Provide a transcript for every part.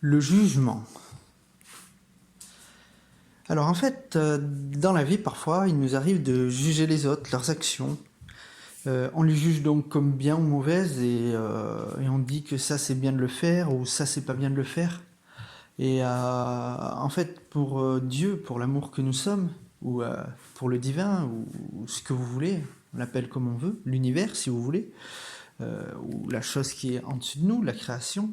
Le jugement. Alors en fait, dans la vie, parfois, il nous arrive de juger les autres, leurs actions. On les juge donc comme bien ou mauvaises et on dit que ça c'est bien de le faire ou ça c'est pas bien de le faire. En fait, pour Dieu, pour l'amour que nous sommes, ou pour le divin, ou ce que vous voulez, on l'appelle comme on veut, l'univers si vous voulez, ou la chose qui est en dessus de nous, la création,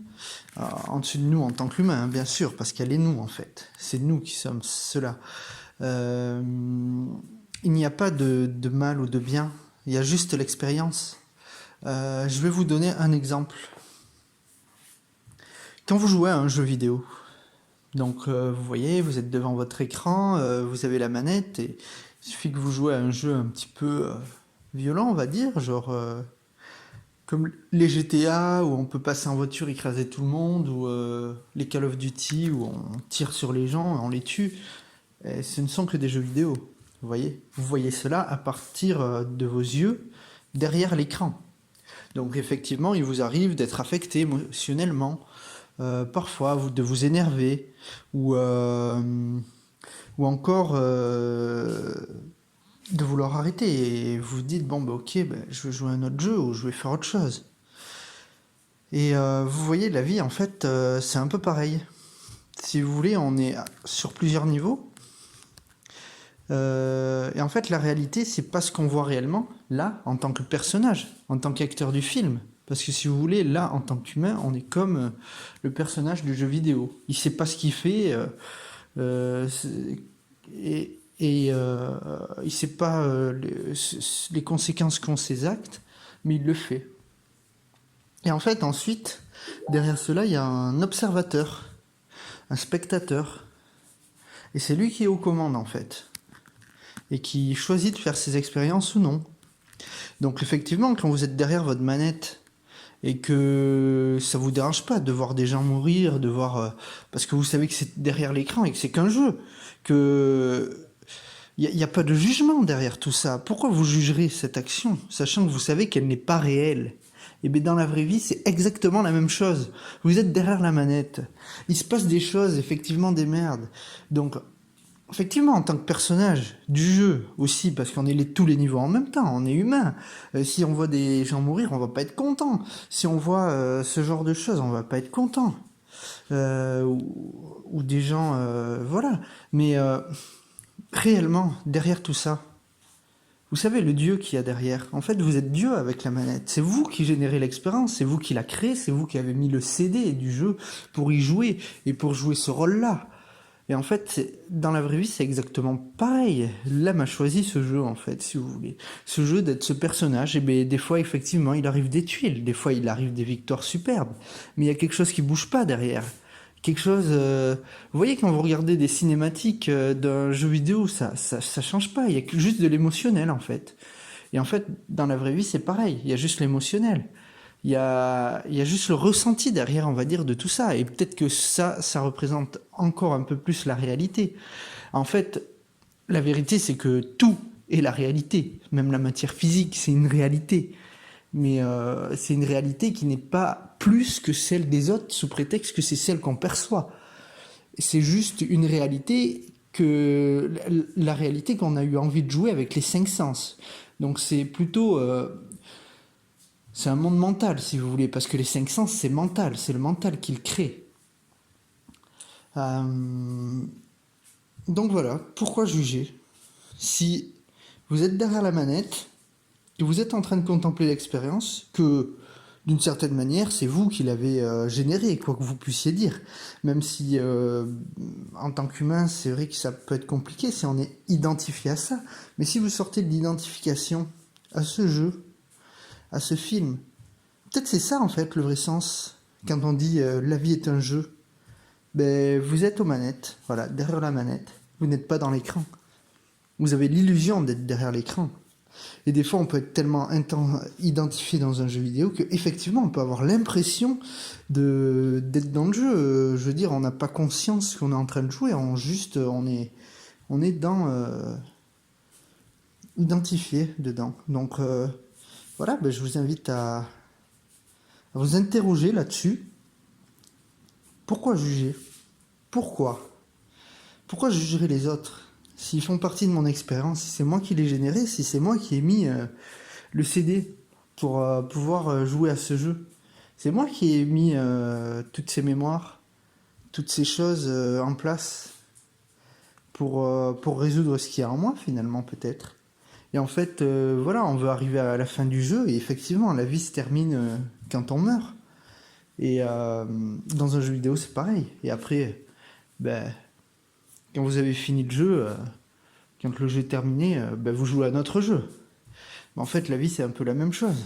en dessus de nous en tant qu'humain, hein, bien sûr, parce qu'elle est nous en fait, c'est nous qui sommes cela. Euh, il n'y a pas de mal ou de bien, il y a juste l'expérience. Je vais vous donner un exemple. Quand vous jouez à un jeu vidéo, donc vous voyez, vous êtes devant votre écran, vous avez la manette, et il suffit que vous jouez à un jeu un petit peu violent, on va dire, genre comme les GTA où on peut passer en voiture, écraser tout le monde, ou les Call of Duty où on tire sur les gens, on les tue. Et ce ne sont que des jeux vidéo, vous voyez cela à partir de vos yeux derrière l'écran. Donc effectivement, il vous arrive d'être affecté émotionnellement, parfois de vous énerver, ou, euh, ou encore de vouloir arrêter. Et vous vous dites, bon, bah, ok, bah, je vais jouer à un autre jeu ou je vais faire autre chose. Et vous voyez, la vie, en fait, c'est un peu pareil. Si vous voulez, on est sur plusieurs niveaux. Et en fait, la réalité, c'est pas ce qu'on voit réellement, là, en tant que personnage, en tant qu'acteur du film. Parce que si vous voulez, là, en tant qu'humain, on est comme le personnage du jeu vidéo. Il sait pas ce qu'il fait, il sait pas les conséquences qu'ont ses actes, mais il le fait. Et en fait, ensuite, derrière cela, il y a un observateur, un spectateur. Et c'est lui qui est aux commandes, en fait. Et qui choisit de faire ses expériences ou non. Donc effectivement, quand vous êtes derrière votre manette et que ça vous dérange pas de voir des gens mourir, de voir parce que vous savez que c'est derrière l'écran et que c'est qu'un jeu, que il n'y a pas de jugement derrière tout ça. Pourquoi vous jugerez cette action, sachant que vous savez qu'elle n'est pas réelle? Et bien dans la vraie vie, c'est exactement la même chose. Vous êtes derrière la manette. Il se passe des choses, effectivement des merdes. Donc effectivement, en tant que personnage du jeu aussi, parce qu'on est tous les niveaux en même temps, on est humain. Si on voit des gens mourir, on va pas être content. Si on voit ce genre de choses, on va pas être content. Ou des gens, voilà. Mais réellement, derrière tout ça, vous savez le Dieu qu'il y a derrière. En fait, vous êtes Dieu avec la manette. C'est vous qui générez l'expérience, c'est vous qui la créez, c'est vous qui avez mis le CD du jeu pour y jouer et pour jouer ce rôle-là. Et en fait, dans la vraie vie, c'est exactement pareil. L'âme a choisi ce jeu, en fait, si vous voulez. Ce jeu d'être ce personnage, et bien, des fois, effectivement, il arrive des tuiles, des fois, il arrive des victoires superbes. Mais il y a quelque chose qui bouge pas derrière. Quelque chose... Vous voyez, quand vous regardez des cinématiques d'un jeu vidéo, ça change pas. Il y a juste de l'émotionnel, en fait. Et en fait, dans la vraie vie, c'est pareil. Il y a juste l'émotionnel. Il y a juste le ressenti derrière, on va dire, de tout ça. Et peut-être que ça représente encore un peu plus la réalité. En fait, la vérité, c'est que tout est la réalité. Même la matière physique, c'est une réalité. Mais c'est une réalité qui n'est pas plus que celle des autres, sous prétexte que c'est celle qu'on perçoit. C'est juste une réalité que la réalité qu'on a eu envie de jouer avec les cinq sens. Donc c'est plutôt... c'est un monde mental, si vous voulez, parce que les cinq sens, c'est mental, c'est le mental qui le crée. Donc voilà, pourquoi juger? Si vous êtes derrière la manette, que vous êtes en train de contempler l'expérience, que d'une certaine manière, c'est vous qui l'avez générée, quoi que vous puissiez dire. Même si, en tant qu'humain, c'est vrai que ça peut être compliqué si on est identifié à ça. Mais si vous sortez de l'identification à ce jeu, à ce film, peut-être c'est ça en fait le vrai sens quand on dit la vie est un jeu. Ben, vous êtes aux manettes, voilà, derrière la manette. Vous n'êtes pas dans l'écran. Vous avez l'illusion d'être derrière l'écran. Et des fois, on peut être tellement identifié dans un jeu vidéo qu'effectivement, on peut avoir l'impression d'être dans le jeu. Je veux dire, on n'a pas conscience qu'on est en train de jouer, on est identifié dedans. Donc voilà, ben, je vous invite à vous interroger là-dessus. Pourquoi juger? Pourquoi? Pourquoi je jugerais les autres? S'ils font partie de mon expérience, si c'est moi qui l'ai généré, si c'est moi qui ai mis le CD pour pouvoir jouer à ce jeu. C'est moi qui ai mis toutes ces mémoires, toutes ces choses en place pour résoudre ce qu'il y a en moi finalement peut-être. Et en fait, voilà, on veut arriver à la fin du jeu et effectivement, la vie se termine quand on meurt. Et dans un jeu vidéo, c'est pareil. Et après, ben, quand vous avez fini le jeu, quand le jeu est terminé, ben, vous jouez à notre jeu. Mais en fait, la vie, c'est un peu la même chose.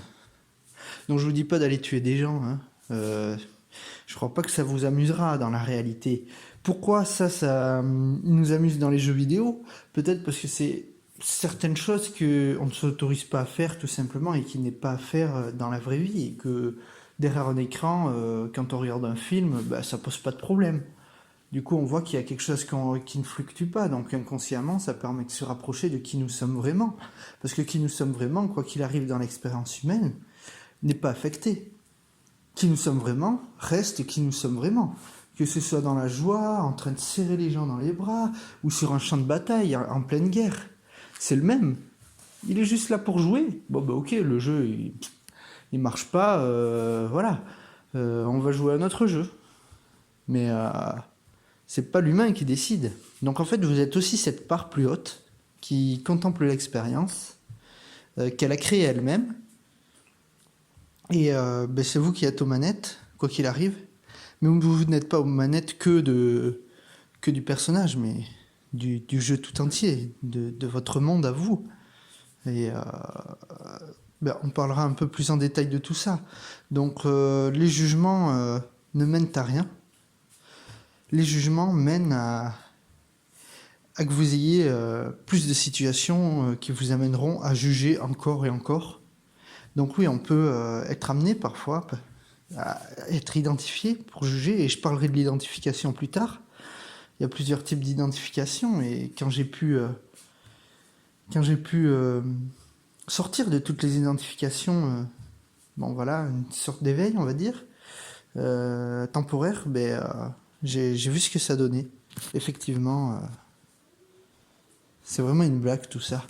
Donc je vous dis pas d'aller tuer des gens, hein. Je crois pas que ça vous amusera dans la réalité. Pourquoi ça nous amuse dans les jeux vidéo? Peut-être parce que c'est certaines choses qu'on ne s'autorise pas à faire tout simplement et qui n'est pas à faire dans la vraie vie. Et que derrière un écran, quand on regarde un film, bah, ça pose pas de problème. Du coup, on voit qu'il y a quelque chose qui ne fluctue pas. Donc inconsciemment, ça permet de se rapprocher de qui nous sommes vraiment. Parce que qui nous sommes vraiment, quoi qu'il arrive dans l'expérience humaine, n'est pas affecté. Qui nous sommes vraiment reste qui nous sommes vraiment. Que ce soit dans la joie, en train de serrer les gens dans les bras, ou sur un champ de bataille, en pleine guerre. C'est le même. Il est juste là pour jouer. Bon bah ok, le jeu il marche pas, voilà. On va jouer à notre jeu. Mais c'est pas l'humain qui décide. Donc en fait, vous êtes aussi cette part plus haute qui contemple l'expérience, qu'elle a créée elle-même. Et ben c'est vous qui êtes aux manettes, quoi qu'il arrive. Mais vous n'êtes pas aux manettes que du personnage, mais du jeu tout entier, de votre monde à vous. Et ben on parlera un peu plus en détail de tout ça. Donc les jugements ne mènent à rien. Les jugements mènent à que vous ayez plus de situations qui vous amèneront à juger encore et encore. Donc oui, on peut être amené parfois à être identifié pour juger, et je parlerai de l'identification plus tard. Il y a plusieurs types d'identification, et quand j'ai pu sortir de toutes les identifications, bon voilà, une sorte d'éveil, on va dire, temporaire, ben, j'ai vu ce que ça donnait. Effectivement, c'est vraiment une blague tout ça.